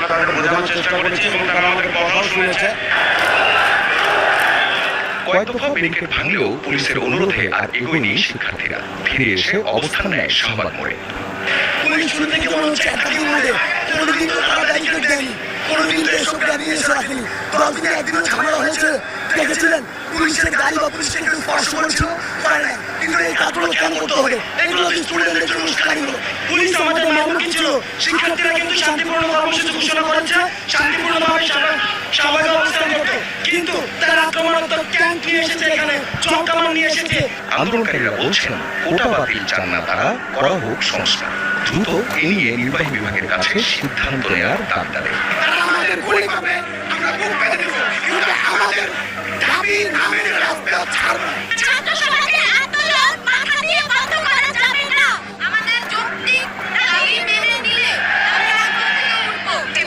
আমরা তাদের বোঝানোর চেষ্টা করেছি এবং তারা আমাদের কথাও শুনেছে। কয়েক দফা ব্যারিকেড ভাঙলেও পুলিশের অনুরোধে আর এগোয়নি শিক্ষার্থীরা, ফিরে এসে অবস্থান নেয় শাহবাগ মোড়ে। পুলিশ শুরু থেকে মনে হচ্ছে একদিন মধ্যে কোনোদিন তো তারা ব্যারিকেড দেয়নি, কোনোদিন তো এসব গাড়ি এসে রাখেনি। 10 দিনে একদিনও ঝামেলা হয়েছে দেখেছিলেন? পুলিশের গাড়ি বা পুলিশকে কেউ স্পর্শ করেছিল? করে না। কিন্তু এই কাজগুলো কেন করতে হবে? এগুলো কি স্টুডেন্টদের জন্য উস্কানিগুলো? পুলিশ আমাদের মামুখী ছিল, শিক্ষার্থীরা কিন্তু শান্তিপূর্ণ কর্মসূচি ঘোষণা করেছে, শান্তিপূর্ণভাবে স্বাভাবিক অবস্থান করতে, কিন্তু তারা আক্রমণাত্মক ট্যাঙ্ক নিয়ে এসেছে, এখানে জলকামান নিয়ে এসেছে। আন্দোলনকারীরা বলছেন কোটা বাতিল চান না তারা, করা হোক সংস্কার। দ্রুত এ নিয়ে নির্বাহী বিভাগের কাছে সিদ্ধান্ত নেওয়ার দাবি তাদের। তারা আমাদের গুলি করবে, আমরা বুক পেতে দেব, কিন্তু আমাদের দাবি না মেনে রাস্তা ছাড়ব না।